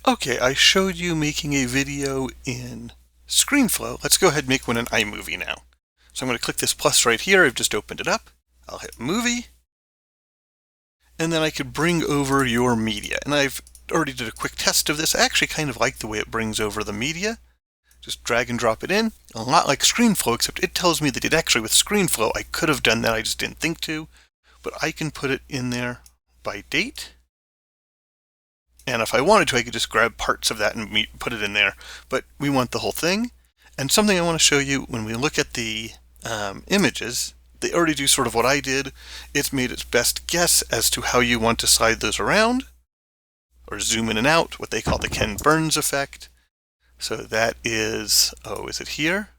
Okay, I showed you making a video in ScreenFlow. Let's go ahead and make one in iMovie now. So I'm going to click this plus right here. I've just opened it up. I'll hit Movie. And then I could bring over your media. And I've already did a quick test of this. I actually kind of like the way it brings over the media. Just drag and drop it in. A lot like ScreenFlow, except it tells me that it actually, with ScreenFlow, I could have done that. I just didn't think to. But I can put it in there by date. And if I wanted to, I could just grab parts of that and put it in there. But we want the whole thing. And something I want to show you, when we look at the images, they already do sort of what I did. It's made its best guess as to how you want to slide those around, or zoom in and out, what they call the Ken Burns effect. So that is, is it here?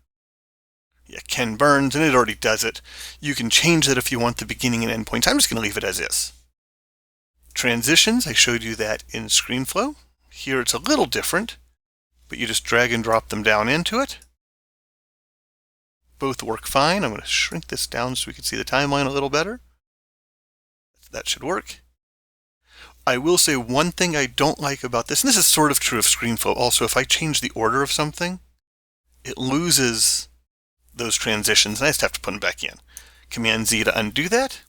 Yeah, Ken Burns, and it already does it. You can change that if you want the beginning and end points. I'm just going to leave it as is. Transitions, I showed you that in ScreenFlow. Here it's a little different, but you just drag and drop them down into it. Both work fine. I'm going to shrink this down so we can see the timeline a little better. That should work. I will say one thing I don't like about this, and this is sort of true of ScreenFlow also, if I change the order of something, it loses those transitions, and I just have to put them back in. Command Z to undo that.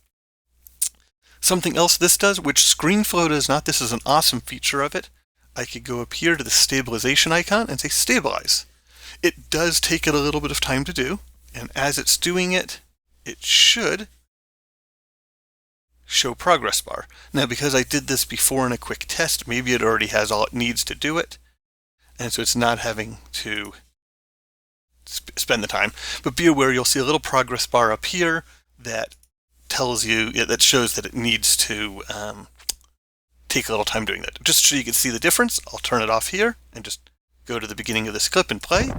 Something else this does, which ScreenFlow does not, this is an awesome feature of it. I could go up here to the stabilization icon and say stabilize. It does take it a little bit of time to do, and as it's doing it, it should show progress bar. Now, because I did this before in a quick test, maybe it already has all it needs to do it, and so it's not having to spend the time. But be aware, you'll see a little progress bar up here that tells you, that shows that it needs to take a little time doing that. Just so you can see the difference, I'll turn it off here and just go to the beginning of this clip and play.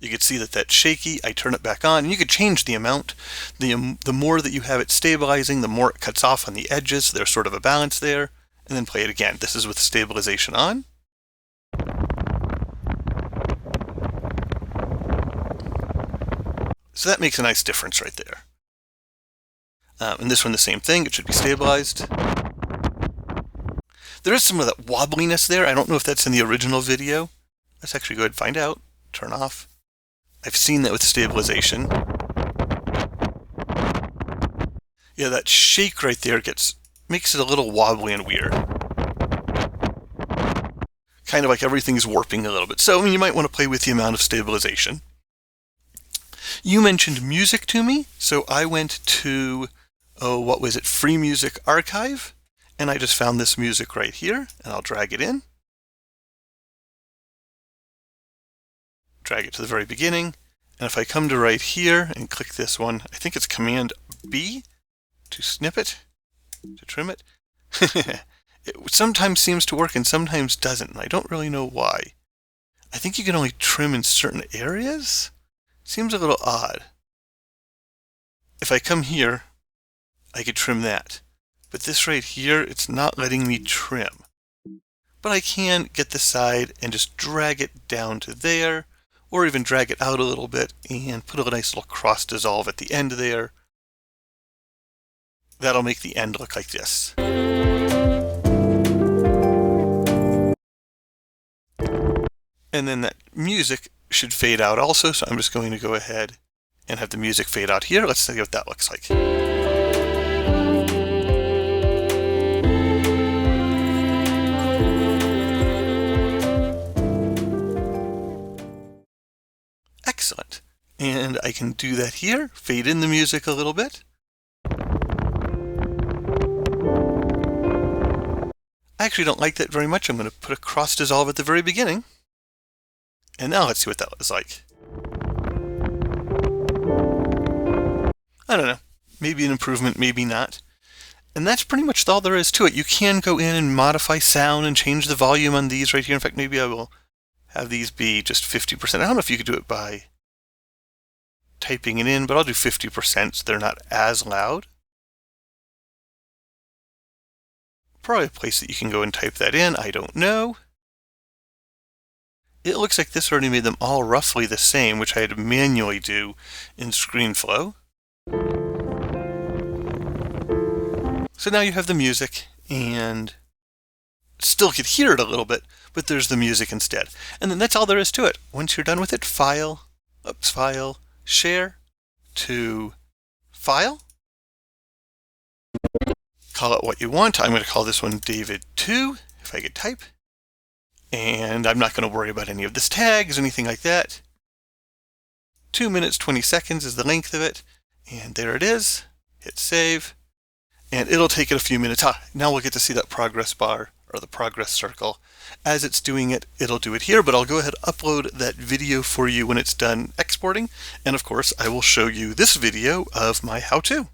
You can see that that's shaky. I turn it back on, and you could change the amount. The more that you have it stabilizing, the more it cuts off on the edges. So there's sort of a balance there. And then play it again. This is with stabilization on. So that makes a nice difference right there. And this one, the same thing. It should be stabilized. There is some of that wobbliness there. I don't know if that's in the original video. Let's actually go ahead and find out. Turn off. I've seen that with stabilization. Yeah, that shake right there makes it a little wobbly and weird. Kind of like everything's warping a little bit. So you might want to play with the amount of stabilization. You mentioned music to me, so I went to, what was it, Free Music Archive, and I just found this music right here, and I'll drag it in. Drag it to the very beginning, and if I come to right here and click this one, I think it's Command B to snip it, to trim it. It sometimes seems to work and sometimes doesn't, and I don't really know why. I think you can only trim in certain areas? Seems a little odd. If I come here, I could trim that. But this right here, it's not letting me trim. But I can get the side and just drag it down to there, or even drag it out a little bit and put a nice little cross dissolve at the end there. That'll make the end look like this. And then that music should fade out also, so I'm just going to go ahead and have the music fade out here. Let's see what that looks like. Excellent. And I can do that here, fade in the music a little bit. I actually don't like that very much. I'm going to put a cross dissolve at the very beginning. And now let's see what that was like. I don't know. Maybe an improvement, maybe not. And that's pretty much all there is to it. You can go in and modify sound and change the volume on these right here. In fact, maybe I will have these be just 50%. I don't know if you could do it by typing it in, but I'll do 50% so they're not as loud. Probably a place that you can go and type that in. I don't know. It looks like this already made them all roughly the same, which I had to manually do in ScreenFlow. So now you have the music, and still could hear it a little bit, but there's the music instead. And then that's all there is to it. Once you're done with it, File, Share to File. Call it what you want. I'm going to call this one David 2, if I could type. And I'm not going to worry about any of this tags, anything like that. 2 minutes, 20 seconds is the length of it. And there it is. Hit save. And it'll take it a few minutes. Now we'll get to see that progress bar, or the progress circle. As it's doing it, it'll do it here, but I'll go ahead and upload that video for you when it's done exporting. And of course, I will show you this video of my how-to.